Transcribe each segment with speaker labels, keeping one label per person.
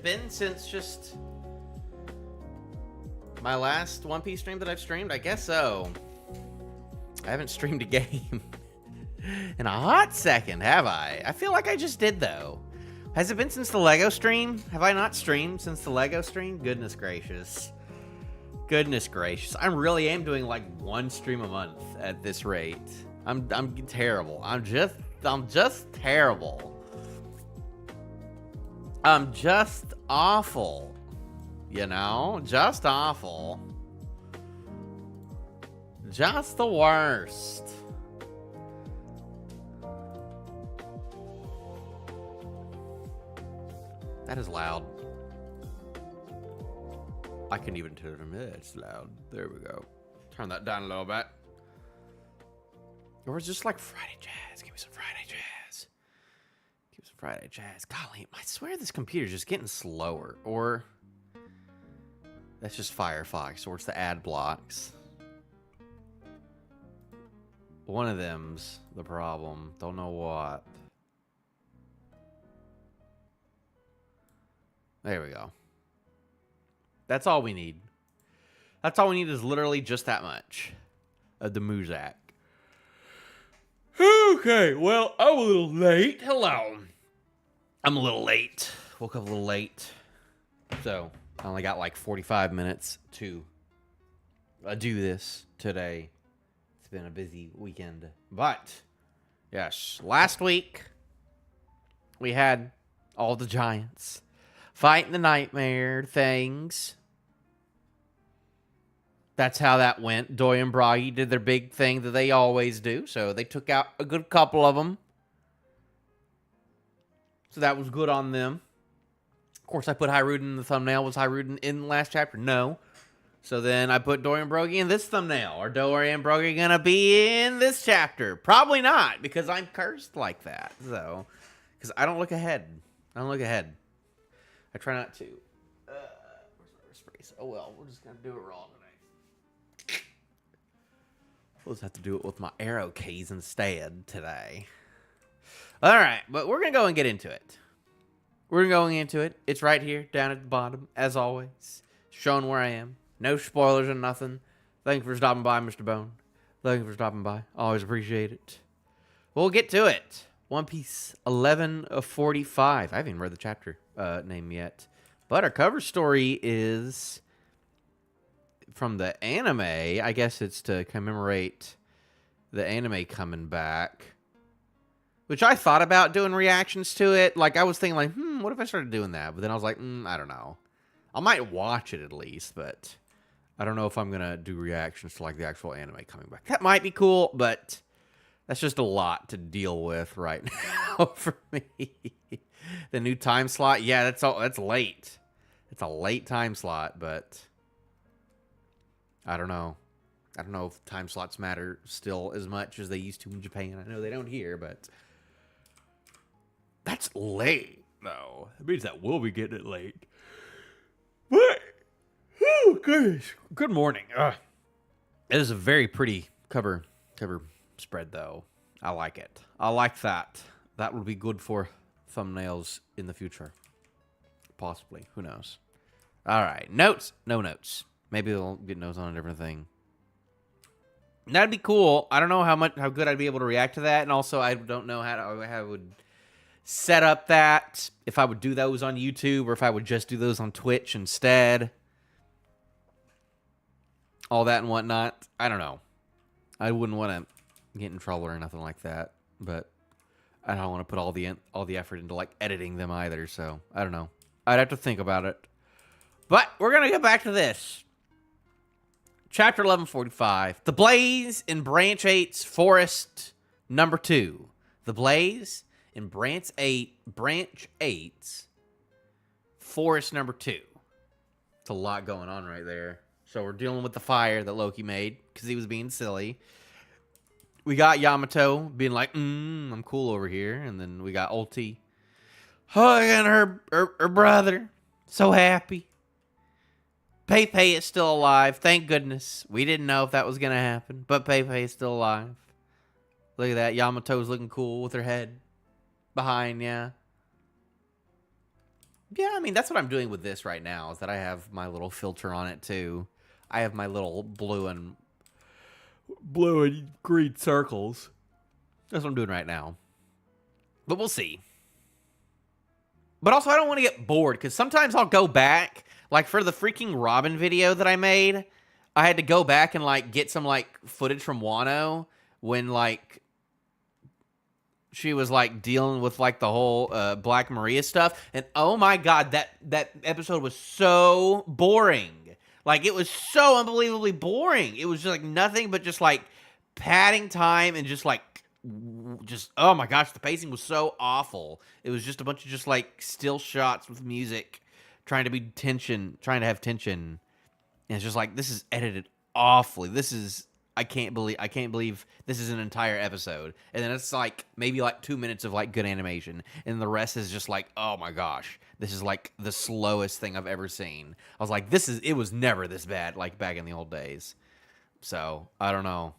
Speaker 1: it been since just my last One Piece stream that I've streamed? I guess so. I haven't streamed a game in a hot second, have I? I feel like I just did, though. Has it been since the Lego stream? Have I not streamed since the Lego stream? Goodness gracious. Goodness gracious. I really am doing like one stream a month at this rate. I'm terrible. I'm just terrible. I'm just awful. You know? Just awful. Just the worst. That is loud. I can even tell them it's loud. There we go. Turn that down a little bit. Or it's just like Friday jazz. Give me some Friday jazz. Give me some Friday jazz. Golly, I swear this computer's just getting slower. Or that's just Firefox. Or it's the ad blocks. One of them's the problem. Don't know what. There we go. That's all we need. That's all we need is literally just that much of the Muzak. Okay, well, I'm a little late. Hello. I'm a little late. Woke up a little late. So, I only got like 45 minutes to do this today. It's been a busy weekend. But, yes, last week we had all the giants fighting the nightmare things. That's how that went. Doi and Bragi did their big thing that they always do. So they took out a good couple of them. So that was good on them. Of course, I put Hyrule in the thumbnail. Was Hyrule in the last chapter? No. So then I put Doi and Bragi in this thumbnail. Are Doi and Bragi going to be in this chapter? Probably not, because I'm cursed like that. So, because I don't look ahead. I don't look ahead. I try not to. Where's my wrist brace? Oh well, we're just gonna do it raw today. We'll just have to do it with my arrow keys instead today. Alright, but we're gonna go and get into it. We're going into it. It's right here, down at the bottom, as always. Showing where I am. No spoilers or nothing. Thank you for stopping by, Mr. Bone. Thank you for stopping by. Always appreciate it. We'll get to it. One Piece 1145. I haven't even read the chapter name yet. But our cover story is from the anime. I guess it's to commemorate the anime coming back. Which I thought about doing reactions to it. Like, I was thinking, like, what if I started doing that? But then I was like, I don't know. I might watch it at least, but I don't know if I'm going to do reactions to, like, the actual anime coming back. That might be cool, but that's just a lot to deal with right now for me. The new time slot, yeah, that's late. It's a late time slot, but I don't know. I don't know if time slots matter still as much as they used to in Japan. I know they don't here, but that's late, though. It means that we'll be getting it late. But, oh, goodness. Good morning. It is a very pretty cover spread, though. I like it. I like that. That will be good for thumbnails in the future. Possibly. Who knows? All right. Notes. No notes. Maybe they'll get notes on a different thing. That'd be cool. I don't know how good I'd be able to react to that, and also I don't know how I would set up that, if I would do those on YouTube or if I would just do those on Twitch instead. All that and whatnot. I don't know. I wouldn't want to get in trouble or nothing like that, but I don't want to put all the effort into like editing them either, so I don't know. I'd have to think about it. But we're going to get back to this. Chapter 1145. The Blaze in Branch 8's Forest number 2. The Blaze in Branch 8's Forest number 2. It's a lot going on right there. So we're dealing with the fire that Loki made because he was being silly. We got Yamato being like, I'm cool over here. And then we got Ulti hugging her brother. So happy. Pepe is still alive. Thank goodness. We didn't know if that was going to happen. But Pepe is still alive. Look at that. Yamato's looking cool with her head behind, yeah. Yeah, I mean, that's what I'm doing with this right now, is that I have my little filter on it, too. I have my little blue and green circles. That's what I'm doing right now. But we'll see. But also, I don't want to get bored, because sometimes I'll go back. Like, for the freaking Robin video that I made, I had to go back and, like, get some, like, footage from Wano when, like, she was, like, dealing with, like, the whole Black Maria stuff. And, oh, my God, that episode was so boring. Like, it was so unbelievably boring. It was just, like, nothing but just, like, padding time and just, like, oh, my gosh, the pacing was so awful. It was just a bunch of just, like, still shots with music trying to have tension. And it's just like, this is edited awfully. I can't believe this is an entire episode. And then it's like maybe like 2 minutes of like good animation, and the rest is just like, oh my gosh, this is like the slowest thing I've ever seen. I was like, it was never this bad like back in the old days. So I don't know.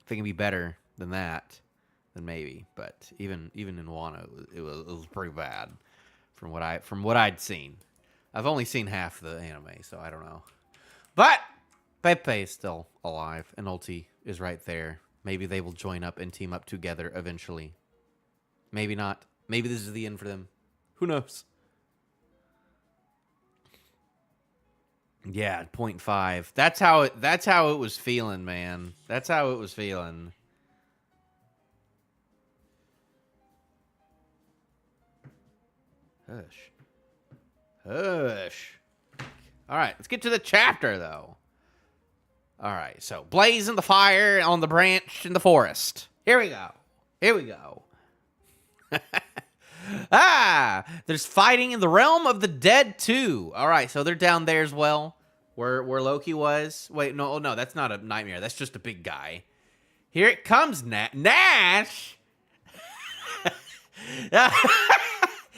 Speaker 1: If it can be better than that, then maybe. But even in Wano, it was pretty bad from what I'd seen. I've only seen half the anime, so I don't know. But Pepe is still alive, and Ulti is right there. Maybe they will join up and team up together eventually. Maybe not. Maybe this is the end for them. Who knows? Yeah, 0.5. That's how it was feeling, man. That's how it was feeling. Hush. Hush. All right, let's get to the chapter, though. All right, so blaze in the fire on the branch in the forest. Here we go. Here we go. There's fighting in the realm of the dead, too. All right, so they're down there as well, where Loki was. Wait, no, that's not a nightmare. That's just a big guy. Here it comes, Nash.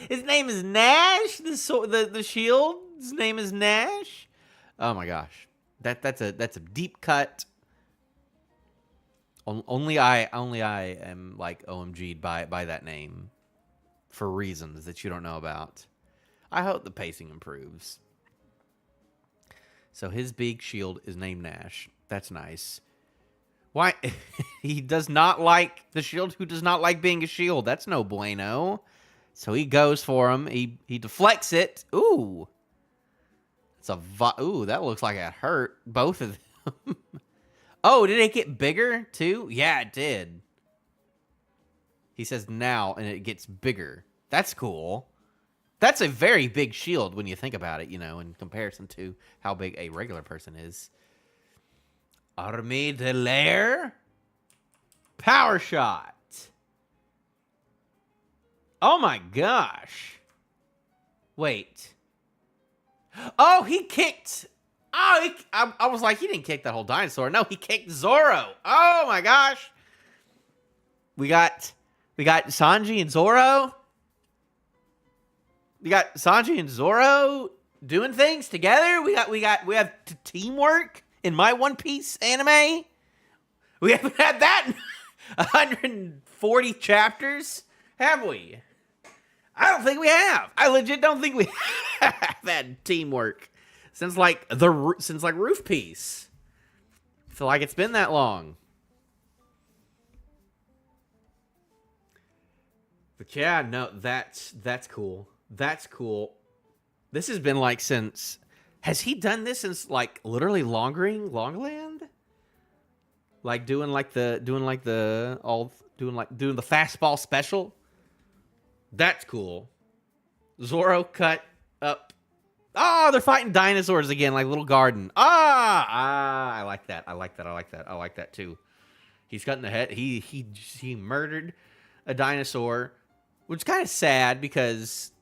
Speaker 1: His name is Nash. The shield's name is Nash. Oh my gosh, that's a deep cut. Only I am like OMG'd by that name for reasons that you don't know about. I hope the pacing improves. So his big shield is named Nash. That's nice. Why? He does not like the shield who does not like being a shield. That's no bueno. So he goes for him. He deflects it. Ooh. Ooh, that looks like it hurt both of them. Oh, did it get bigger too? Yeah, it did. He says now, and it gets bigger. That's cool. That's a very big shield when you think about it, in comparison to how big a regular person is. Armée de l'air. Power shot. Oh my gosh. Wait. Oh, he kicked. Oh, I was like, he didn't kick that whole dinosaur. No, he kicked Zoro. Oh my gosh. We got Sanji and Zoro. We got Sanji and Zoro doing things together. We have teamwork in my One Piece anime. We haven't had that in 140 chapters, have we? I don't think we have. I legit don't think we have had teamwork since like Roof Piece. I feel like it's been that long. But yeah, no, that's cool. That's cool. This has been like since. Has he done this since like literally Longland? Like doing the fastball special. That's cool. Zoro cut up. Oh, they're fighting dinosaurs again, like Little Garden. I like that. I like that too. He's cutting the head. He murdered a dinosaur, which is kind of sad because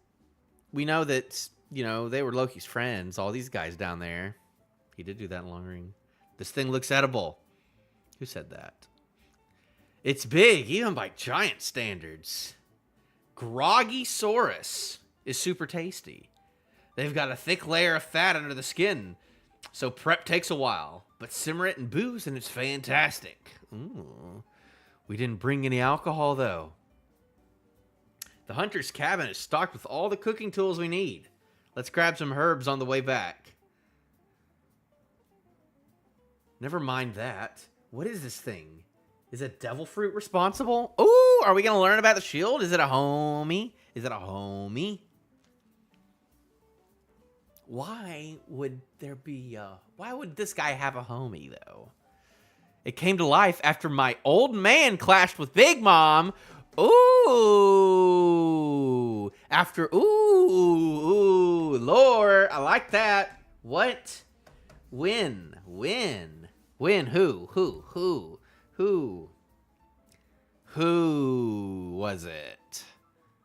Speaker 1: we know that they were Loki's friends. All these guys down there. He did do that in Long Ring. This thing looks edible. Who said that? It's big, even by giant standards. Groggy-saurus is super tasty. They've got a thick layer of fat under the skin, so prep takes a while. But simmer it in booze and it's fantastic. Ooh. We didn't bring any alcohol, though. The hunter's cabin is stocked with all the cooking tools we need. Let's grab some herbs on the way back. Never mind that. What is this thing? Is a devil fruit responsible? Ooh, are we going to learn about the shield? Is it a homie? Is it a homie? Why would there be why would this guy have a homie, though? It came to life after my old man clashed with Big Mom. Ooh. After, ooh, lore. I like that. What? When? Who was it?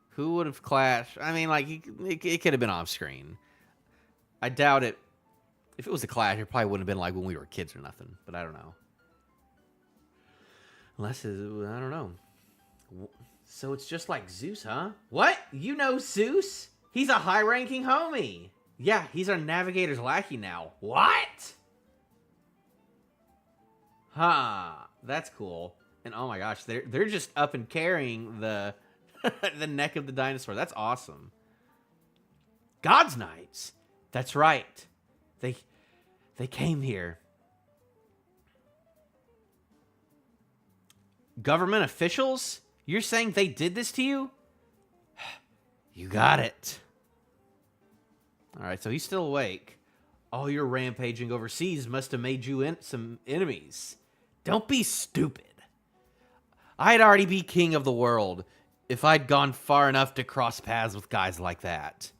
Speaker 1: Who would have clashed? I mean, like, it could have been off screen. I doubt it. If it was a clash, it probably wouldn't have been like when we were kids or nothing. But I don't know. Unless, I don't know. So it's just like Zeus, huh? What? You know Zeus? He's a high-ranking homie. Yeah, he's our navigator's lackey now. What? Huh. That's cool. And oh my gosh, they're just up and carrying the the neck of the dinosaur. That's awesome. God's Knights. That's right. They came here. Government officials? You're saying they did this to you? You got it. All right, so he's still awake. All your rampaging overseas must have made you some enemies. Don't be stupid. I'd already be king of the world if I'd gone far enough to cross paths with guys like that.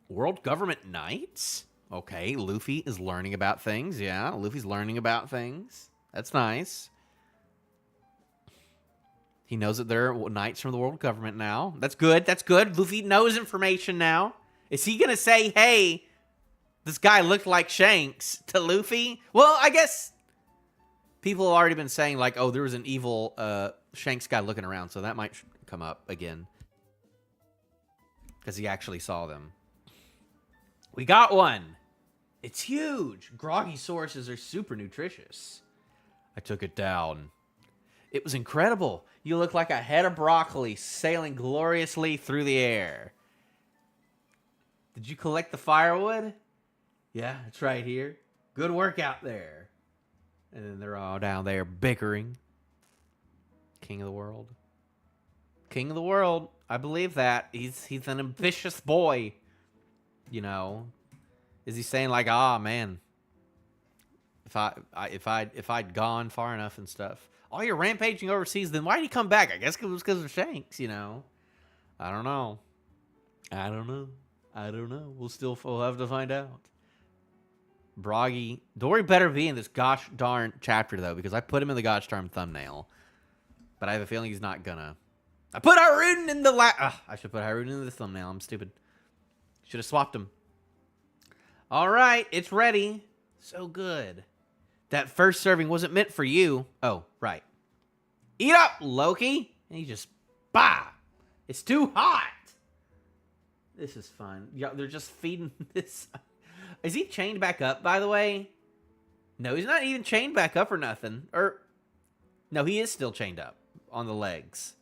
Speaker 1: World Government Knights? Okay, Luffy is learning about things. Yeah, Luffy's learning about things. That's nice. He knows that there are knights from the world government now. That's good. That's good. Luffy knows information now. Is he going to say, hey, this guy looked like Shanks to Luffy? Well, I guess people have already been saying, like, oh, there was an evil Shanks guy looking around, so that might come up again. Because he actually saw them. We got one. It's huge. Groggy sources are super nutritious. I took it down. It was incredible. You look like a head of broccoli sailing gloriously through the air. Did you collect the firewood? Yeah, it's right here. Good work out there. And then they're all down there bickering. King of the world. King of the world. I believe that. He's an ambitious boy. You know. Is he saying like, ah, man, if I'd gone far enough and stuff. Oh, you're rampaging overseas, then why did he come back? I guess it was because of Shanks, you know. I don't know. We'll have to find out. Broggy. Dory better be in this gosh darn chapter, though, because I put him in the gosh darn thumbnail. But I have a feeling he's not gonna. I put Haruden in the I should put Haruden in the thumbnail. I'm stupid. Should have swapped him. All right, it's ready. So good. That first serving wasn't meant for you. Oh, right. Eat up, Loki. And he just, bah. It's too hot. This is fun. Yeah, they're just feeding this. Is he chained back up, by the way? No, he's not even chained back up or nothing. No, he is still chained up on the legs.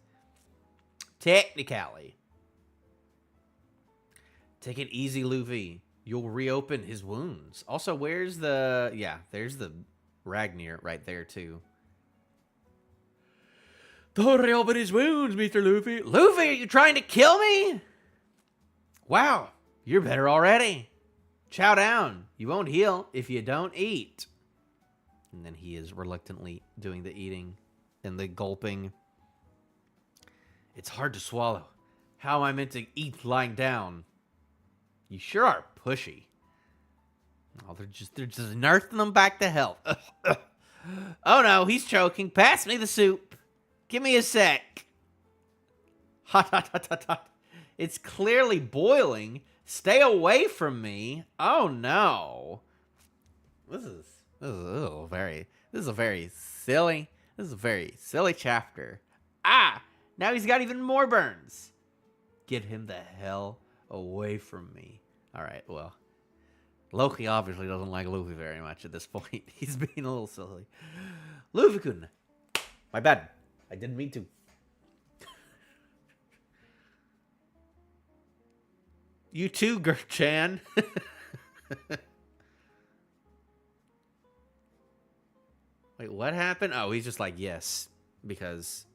Speaker 1: Technically. Take it easy, Luffy. You'll reopen his wounds. Also, where's the... Yeah, there's the Ragnir right there, too. Don't reopen his wounds, Mr. Luffy. Luffy, are you trying to kill me? Wow, you're better already. Chow down. You won't heal if you don't eat. And then he is reluctantly doing the eating and the gulping. It's hard to swallow. How am I meant to eat lying down? You sure are pushy. Oh, they're just nursing them back to health. Oh no, he's choking. Pass me the soup. Give me a sec. Hot, hot, hot, hot, hot. It's clearly boiling. Stay away from me. Oh no. This is a very silly chapter. Ah, now he's got even more burns. Get him the hell away from me. All right, well, Loki obviously doesn't like Luffy very much at this point. He's being a little silly. Luffy-kun. My bad. I didn't mean to. You too, Gerchan. Wait, what happened? Oh, he's just like, yes, because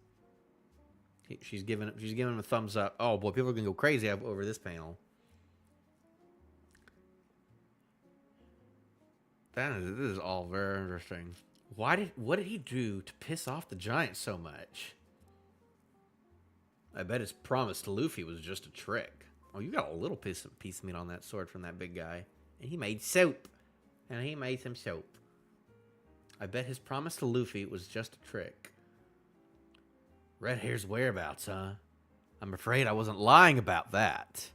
Speaker 1: she's giving him a thumbs up. Oh boy, people are gonna go crazy over this panel. This is all very interesting. What did he do to piss off the giant so much? I bet his promise to Luffy was just a trick. Oh, you got a little piece of meat on that sword from that big guy. And he made soap. And he made some soap. I bet his promise to Luffy was just a trick. Red Hair's whereabouts, huh? I'm afraid I wasn't lying about that.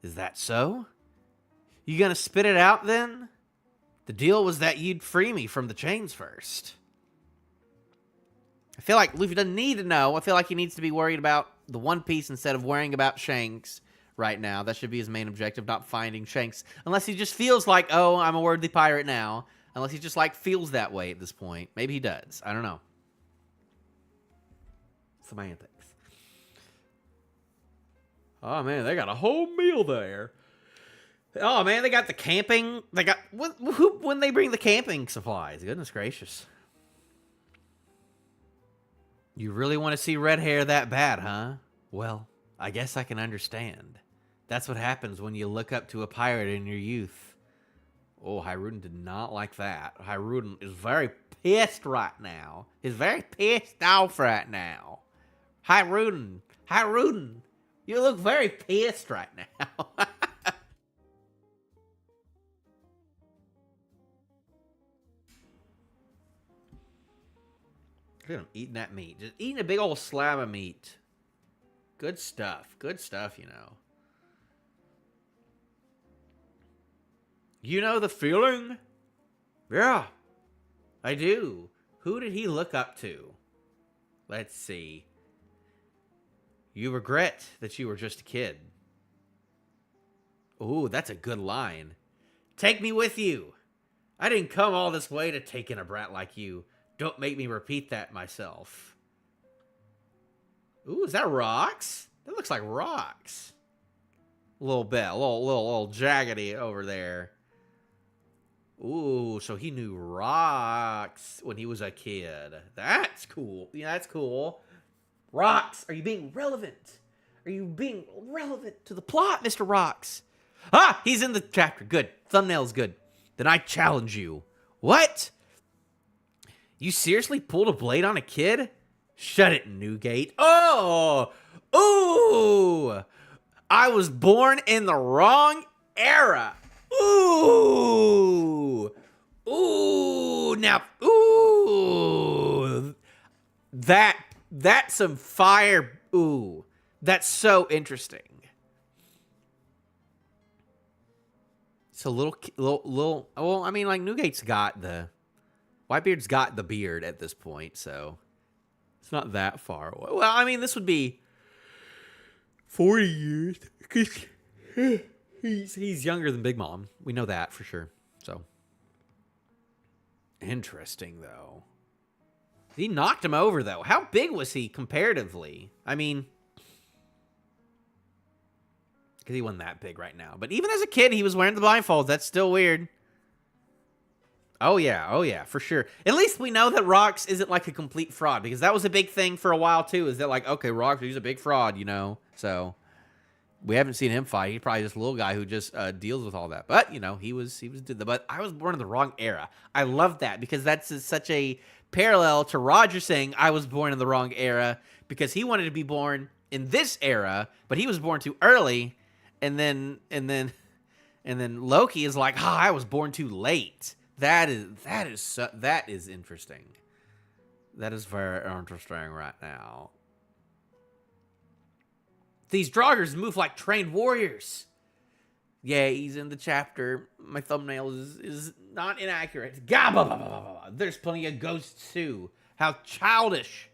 Speaker 1: Is that so? You gonna spit it out then? The deal was that you'd free me from the chains first. I feel like Luffy doesn't need to know. I feel like he needs to be worried about the One Piece instead of worrying about Shanks right now. That should be his main objective, not finding Shanks. Unless he just feels like, oh, I'm a worthy pirate now. Unless he just, like, feels that way at this point. Maybe he does. I don't know. Semantics. Oh, man, they got a whole meal there. Oh, man, they got the camping. They got... when they bring the camping supplies? Goodness gracious. You really want to see Red Hair that bad, huh? Well, I guess I can understand. That's what happens when you look up to a pirate in your youth. Oh, Hyrule did not like that. Hyrule is very pissed right now. He's very pissed off right now. Hyrule, you look very pissed right now. Look at him eating that meat. Just eating a big old slab of meat. Good stuff. Good stuff, you know. You know the feeling? Yeah, I do. Who did he look up to? Let's see. You regret that you were just a kid. Ooh, that's a good line. Take me with you. I didn't come all this way to take in a brat like you. Don't make me repeat that myself. Ooh, is that rocks? That looks like rocks. A little bit, a little jaggedy over there. Ooh, so he knew rocks when he was a kid. That's cool. Yeah, that's cool. Rocks, are you being relevant? Are you being relevant to the plot, Mr. Rocks? Ah, he's in the chapter. Good. Thumbnail's good. Then I challenge you. What? You seriously pulled a blade on a kid? Shut it, Newgate. Oh! Ooh! I was born in the wrong era. Ooh! Ooh! Now, ooh! That's some fire. Ooh. That's so interesting. It's a little, well, I mean, like, Newgate's got the... Whitebeard's got the beard at this point, so... It's not that far away. Well, I mean, this would be 40 years. He's younger than Big Mom. We know that for sure. So interesting, though. He knocked him over, though. How big was he comparatively? I mean, because he wasn't that big right now. But even as a kid, he was wearing the blindfolds. That's still weird. Oh, yeah, for sure. At least we know that Rox isn't like a complete fraud, because that was a big thing for a while, too, is that like, okay, Rox, he's a big fraud, you know? So, we haven't seen him fight. He's probably just a little guy who just deals with all that. But, you know, but I was born in the wrong era. I love that, because that's such a parallel to Roger saying, I was born in the wrong era, because he wanted to be born in this era, but he was born too early, and then Loki is like, I was born too late. That is interesting. That is very interesting right now. These Draugrs move like trained warriors. Yeah, he's in the chapter. My thumbnail is not inaccurate. Gah, there's plenty of ghosts too. How childish.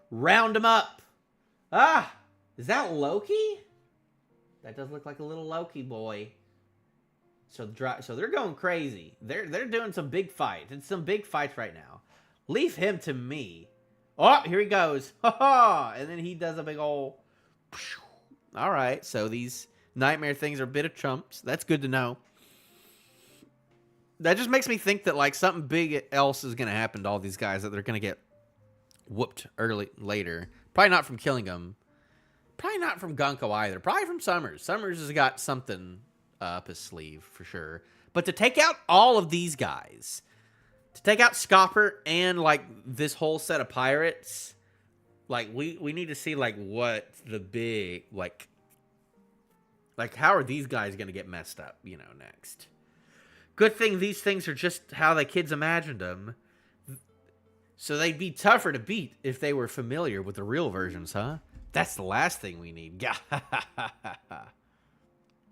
Speaker 1: Round them up. Ah, is that Loki? That does look like a little Loki boy. So they're going crazy. They're doing some big fights. It's some big fights right now. Leave him to me. Oh, here he goes. Ha ha! And then he does a big old. All right. So these Nightmare things are a bit of chumps. That's good to know. That just makes me think that like something big else is going to happen to all these guys, that they're going to get whooped later. Probably not from killing them. Probably not from Gunko either. Probably from Summers. Summers has got something up his sleeve for sure. But to take out all of these guys, to take out Scopper and like this whole set of pirates, like we need to see like what the big like how are these guys going to get messed up, you know, next. Good thing these things are just how the kids imagined them. So they'd be tougher to beat if they were familiar with the real versions, huh? That's the last thing we need.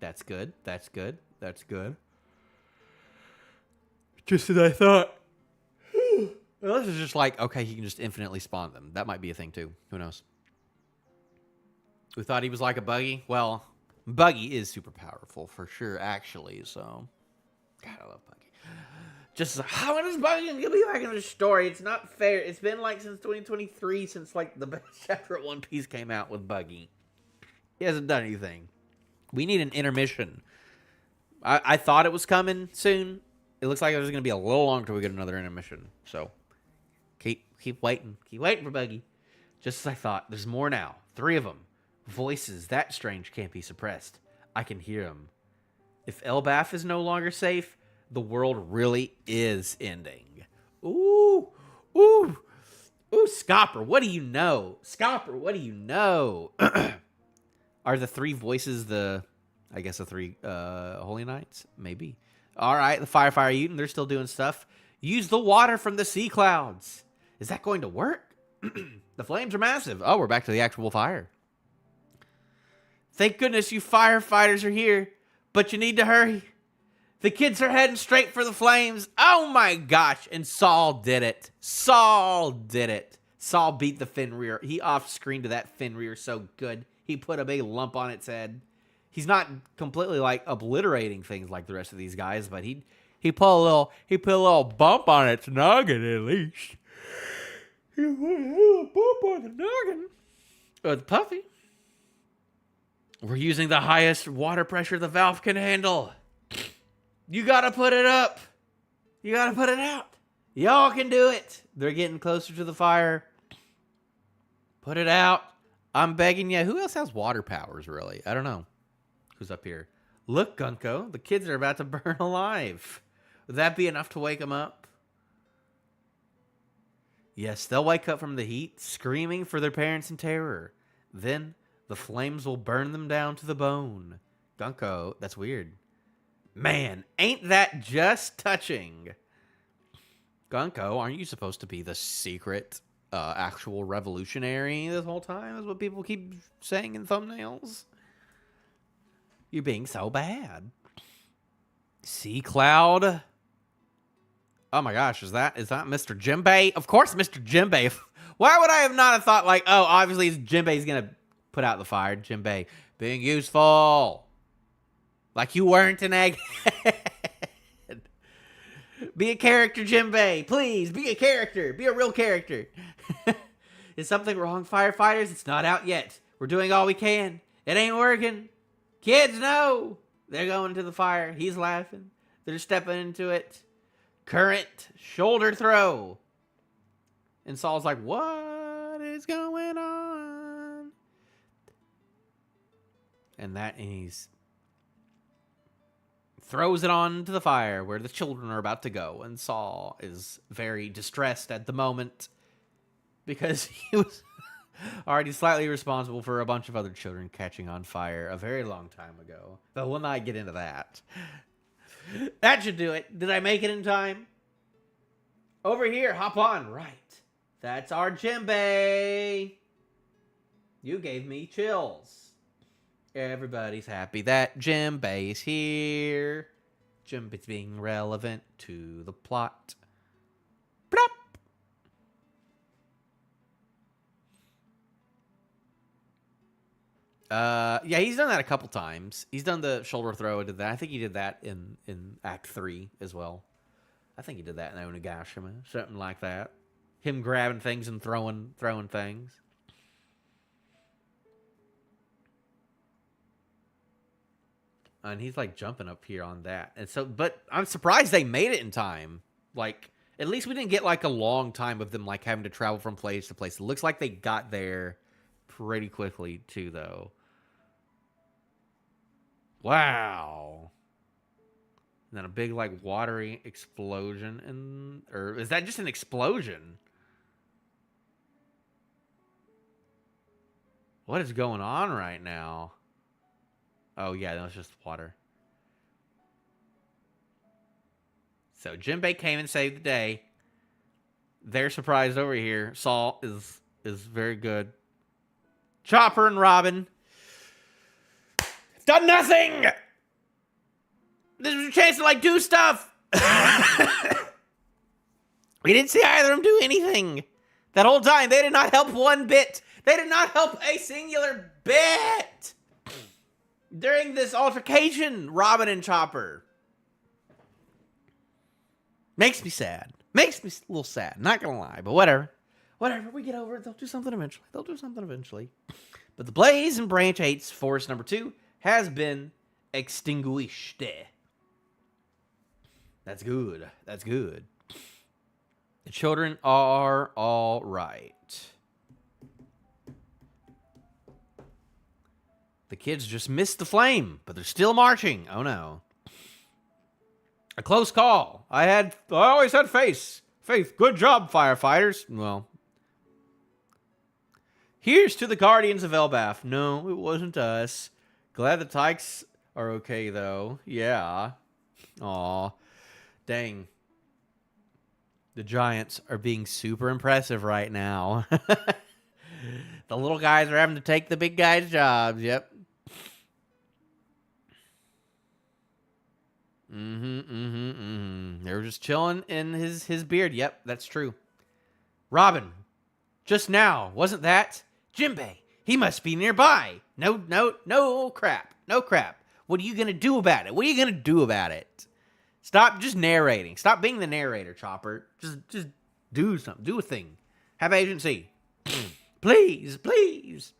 Speaker 1: That's good. That's good. That's good. Just as I thought. Well, this is just like, okay, he can just infinitely spawn them. That might be a thing, too. Who knows? We thought he was like a Buggy. Well, Buggy is super powerful, for sure, actually, so... God, I love Buggy. Just how is Buggy gonna be back in the story? It's not fair. It's been like since 2023, since like the best chapter of One Piece came out with Buggy. He hasn't done anything. We need an intermission. I thought it was coming soon. It looks like there's gonna be a little longer till we get another intermission. So keep waiting. Keep waiting for Buggy. Just as I thought. There's more now. 3 of them. Voices that strange can't be suppressed. I can hear them. If Elbaf is no longer safe, the world really is ending. Ooh, ooh, ooh, Scopper, what do you know? Scopper, what do you know? Are the 3 voices I guess the 3 Holy Knights? Maybe. All right, the Fire Uten, they're still doing stuff. Use the water from the sea clouds. Is that going to work? The flames are massive. Oh, we're back to the actual fire. Thank goodness you firefighters are here, but you need to hurry. The kids are heading straight for the flames. Oh my gosh. And Saul did it. Saul did it. Saul beat the Fenrir. He off-screened to that Fenrir so good. He put a big lump on its head. He's not completely like obliterating things like the rest of these guys, but he put a little bump on its noggin at least. He put a little bump on the noggin. The Puffy. We're using the highest water pressure the valve can handle. You gotta put it up. You gotta put it out. Y'all can do it. They're getting closer to the fire. Put it out. I'm begging you. Who else has water powers, really? I don't know. Who's up here? Look, Gunko. The kids are about to burn alive. Would that be enough to wake them up? Yes, they'll wake up from the heat, screaming for their parents in terror. Then the flames will burn them down to the bone. Gunko, that's weird. Man, ain't that just touching? Gunko, aren't you supposed to be the secret, actual revolutionary this whole time? Is what people keep saying in thumbnails. You're being so bad. Sea Cloud. Oh my gosh, is that Mr. Jimbei? Of course, Mr. Jimbei. Why would I have not thought like, oh, obviously Jimbei's gonna put out the fire. Jimbei being useful. Like you weren't an egghead. Be a character, Jimbei. Please, be a character. Be a real character. Is something wrong, firefighters? It's not out yet. We're doing all we can. It ain't working. Kids, no. They're going to the fire. He's laughing. They're stepping into it. Current shoulder throw. And Saul's like, what is going on? And he's throws it onto the fire where the children are about to go. And Saul is very distressed at the moment because he was already slightly responsible for a bunch of other children catching on fire a very long time ago. But we'll not get into that. That should do it. Did I make it in time? Over here, hop on. Right. That's our Jimbei. You gave me chills. Everybody's happy that Jimbei's here. Jimbei's being relevant to the plot. Plop. Yeah, he's done that a couple times. He's done the shoulder throw. Did that. I think he did that in Act 3 as well. I think he did that in Onigashima. Something like that. Him grabbing things and throwing things. And he's like jumping up here on that. And so, but I'm surprised they made it in time. Like, at least we didn't get like a long time of them like having to travel from place to place. It looks like they got there pretty quickly too, though. Wow. And then a big like watery explosion. And or is that just an explosion? What is going on right now? Oh, yeah, that was just water. So, Jinbei came and saved the day. They're surprised over here. Saul is very good. Chopper and Robin. Done nothing! This was a chance to, like, do stuff! We didn't see either of them do anything. That whole time, they did not help one bit. They did not help a singular bit! During this altercation, Robin and Chopper. Makes me sad. Makes me a little sad. Not gonna lie, but whatever. Whatever, we get over it. They'll do something eventually. They'll do something eventually. But the Blaze and Branch 8's Force number 2 has been extinguished. That's good. That's good. The children are all right. The kids just missed the flame, but they're still marching. Oh, no. A close call. I always had faith. Good job, firefighters. Well, here's to the Guardians of Elbaf. No, it wasn't us. Glad the Tykes are okay, though. Yeah. Aw. Dang. The Giants are being super impressive right now. The little guys are having to take the big guys' jobs. Yep. They were just chilling in his beard. Yep, that's true. Robin, just now, wasn't that? Jinbei, he must be nearby. No crap. No crap. What are you going to do about it? What are you going to do about it? Stop just narrating. Stop being the narrator, Chopper. Just do something. Do a thing. Have agency. Please, please.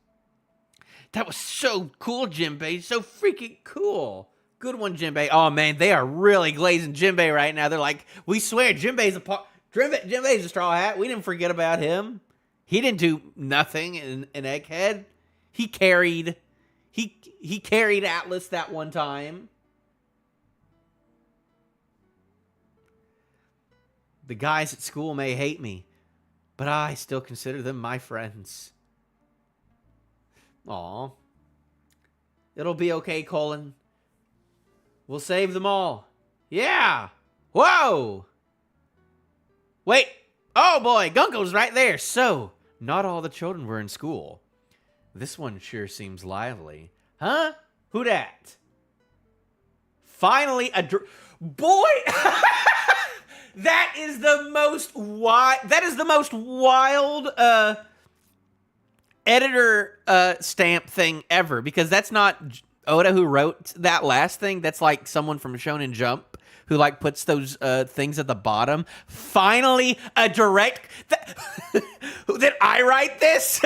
Speaker 1: That was so cool, Jinbei. So freaking cool. Good one, Jinbei. Oh, man, they are really glazing Jinbei right now. They're like, we swear, Jinbei's a straw hat. We didn't forget about him. He didn't do nothing in Egghead. He carried Atlas that one time. The guys at school may hate me, but I still consider them my friends. Aw. It'll be okay, Colin. We'll save them all. Yeah. Whoa. Wait. Oh, boy. Gunko's right there. So, not all the children were in school. This one sure seems lively. Huh? Who dat? Finally, boy! That is the most wild editor stamp thing ever, because that's not Oda who wrote that last thing. That's like someone from Shonen Jump who like puts those things at the bottom. Finally, a direct did I write this?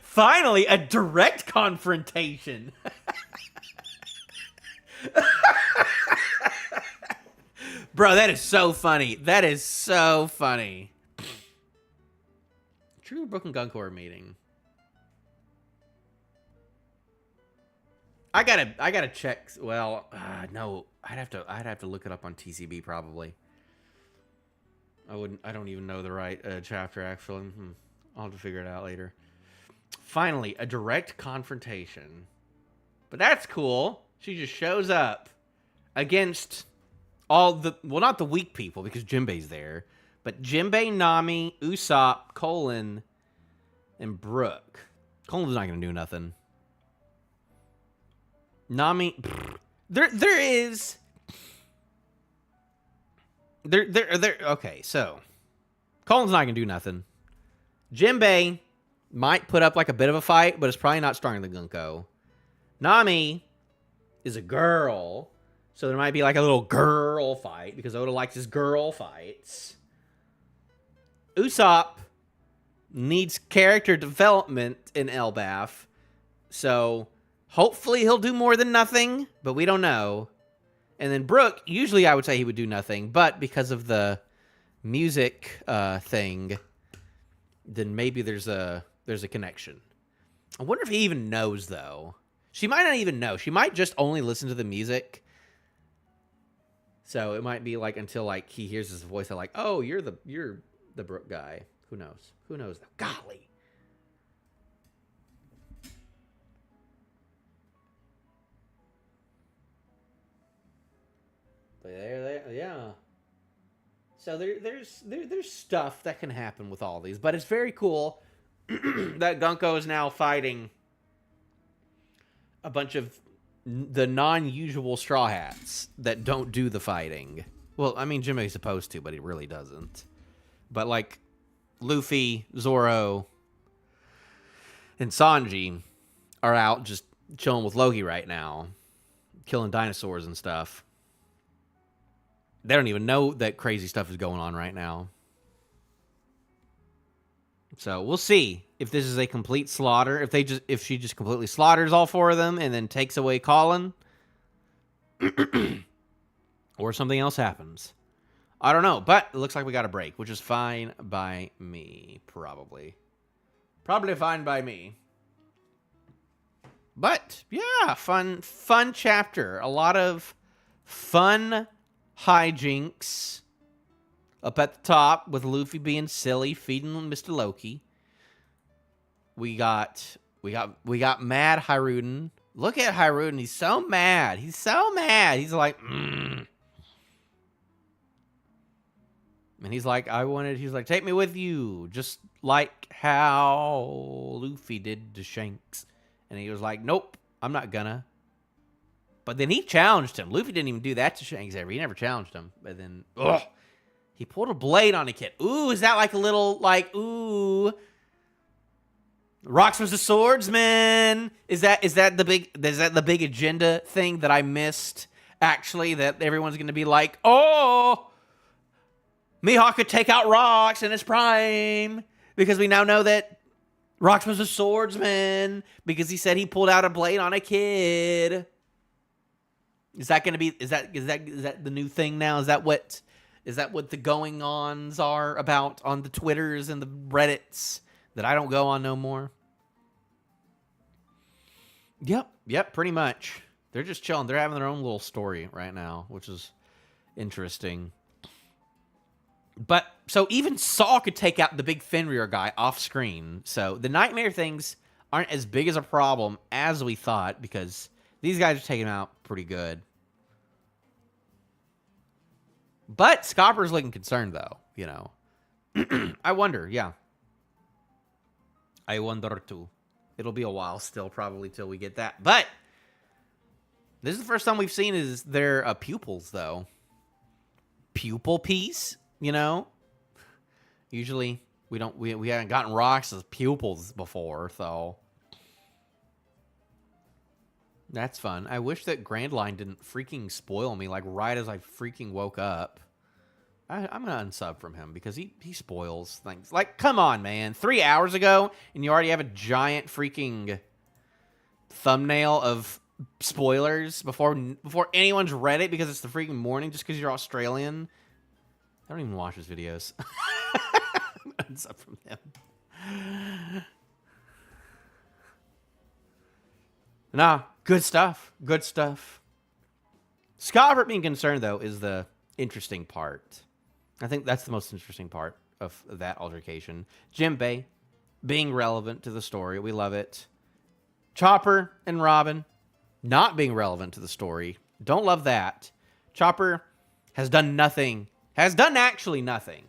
Speaker 1: Finally, a direct confrontation. Bro, that is so funny. That is so funny. True Broken Guncore meeting. I gotta check. Well, no, I'd have to look it up on TCB probably. I don't even know the right chapter actually. I'll have to figure it out later. Finally, a direct confrontation. But that's cool. She just shows up against all the, well, not the weak people because Jinbei's there, but Jinbei, Nami, Usopp, Colin, and Brook. Colin's not gonna do nothing. Nami, okay, so Colin's not gonna do nothing. Jinbei might put up like a bit of a fight, but it's probably not stronger than Gunko. Nami is a girl, so there might be like a little girl fight because Oda likes his girl fights. Usopp needs character development in Elbaf, so Hopefully he'll do more than nothing, but we don't know. And then Brook, usually I would say he would do nothing, but because of the music thing, then maybe there's a connection. I wonder if he even knows, though. She might not even know. She might just only listen to the music. So it might be like until like he hears his voice, like, oh, you're the Brook guy. Who knows? Who knows? Golly. But yeah. So there's stuff that can happen with all these, but it's very cool that Gunko is now fighting a bunch of the non-usual Straw Hats that don't do the fighting. Well, I mean, Jimmy's supposed to, but he really doesn't. But like Luffy, Zoro, and Sanji are out just chilling with Loki right now, killing dinosaurs and stuff. They don't even know that crazy stuff is going on right now. So we'll see if this is a complete slaughter. If she just completely slaughters all four of them and then takes away Colin, or something else happens. I don't know, but it looks like we got a break, which is fine by me, probably. Probably fine by me. But yeah, fun chapter. A lot of fun hijinks up at the top with Luffy being silly, feeding Mr. Loki. We got mad Hiruden. Look at Hiruden. He's so mad. He's so mad. He's like, And he's like, he's like, take me with you. Just like how Luffy did to Shanks. And he was like, nope, I'm not gonna. But then he challenged him. Luffy didn't even do that to Shanks ever. He never challenged him. But then, he pulled a blade on a kid. Ooh, is that like a little, like, ooh. Rocks was the swordsman. Is that the big agenda thing that I missed? Actually, that everyone's gonna be like, oh, Mihawk could take out Rocks in his prime because we now know that Rocks was a swordsman because he said he pulled out a blade on a kid. Is that going to be? Is that the new thing now? Is that what the going-ons are about on the Twitters and the Reddits that I don't go on no more? Yep, pretty much. They're just chilling. They're having their own little story right now, which is interesting. But so even Saw could take out the big Fenrir guy off screen. So the nightmare things aren't as big as a problem as we thought because these guys are taking him out pretty good. But Scopper's looking concerned, though, you know. I wonder, yeah. I wonder, too. It'll be a while still, probably, till we get that. But this is the first time we've seen is their pupils, though. Pupil piece, you know? Usually, we haven't gotten Rocks as pupils before, so that's fun. I wish that Grand Line didn't freaking spoil me, like, right as I freaking woke up. I'm going to unsub from him because he spoils things. Like, come on, man. 3 hours ago, and you already have a giant freaking thumbnail of spoilers before anyone's read it because it's the freaking morning just because you're Australian. I don't even watch his videos. I'm unsub from him. Nah, good stuff. Good stuff. Scott being concerned, though, is the interesting part. I think that's the most interesting part of that altercation. Jinbei being relevant to the story. We love it. Chopper and Robin not being relevant to the story. Don't love that. Chopper has done nothing. Has done actually nothing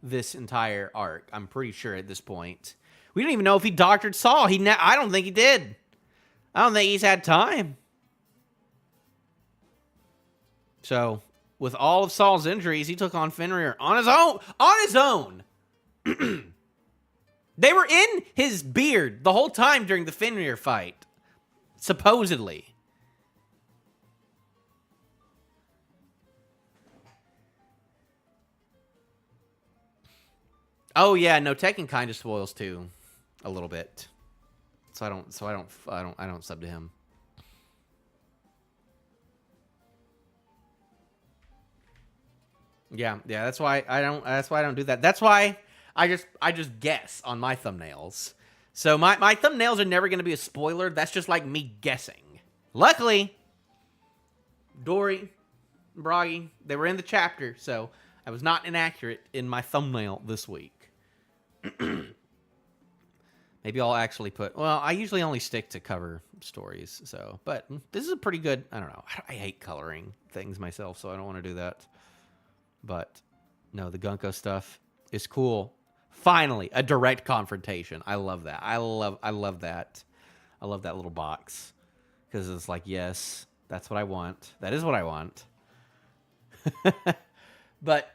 Speaker 1: this entire arc. I'm pretty sure at this point. We don't even know if he doctored Saul. I don't think he did. I don't think he's had time. So, with all of Saul's injuries, he took on Fenrir on his own. On his own. They were in his beard the whole time during the Fenrir fight. Supposedly. Oh yeah, no, Tekken kind of spoils too, a little bit. So I don't sub to him. Yeah, that's why I don't. That's why I don't do that. That's why I just guess on my thumbnails. So my thumbnails are never going to be a spoiler. That's just like me guessing. Luckily, Dory, and Broggy, they were in the chapter, so I was not inaccurate in my thumbnail this week. Maybe I'll actually put... Well, I usually only stick to cover stories, so... But this is a pretty good... I don't know. I hate coloring things myself, so I don't want to do that. But, no, the Gunko stuff is cool. Finally, a direct confrontation. I love that. I love that. I love that little box. Because it's like, yes, that's what I want. That is what I want. But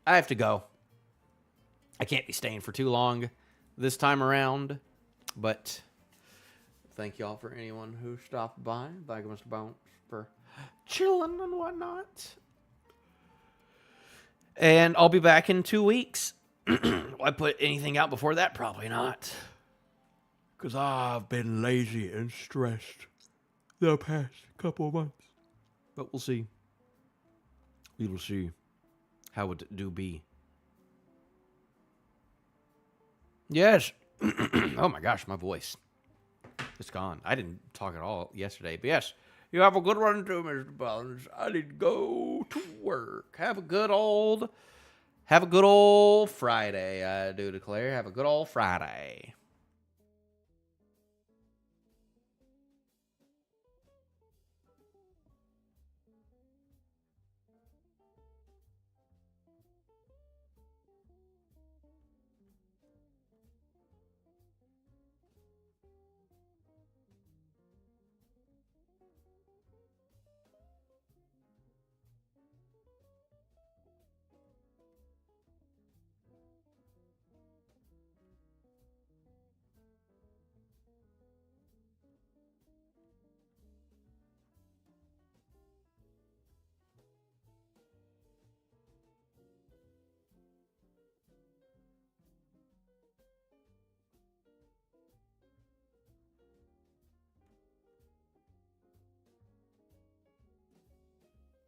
Speaker 1: I have to go. I can't be staying for too long this time around, but thank y'all for anyone who stopped by. Thank you, Mr. Bones, for chilling and whatnot. And I'll be back in 2 weeks. Will I put anything out before that? Probably not. Because I've been lazy and stressed the past couple of months. But we'll see. We will see how it do be. Yes. Oh my gosh, my voice. It's gone. I didn't talk at all yesterday. But yes, you have a good one too, Mr. Bones. I need to go to work. Have a good old Friday, I do declare. Have a good old Friday.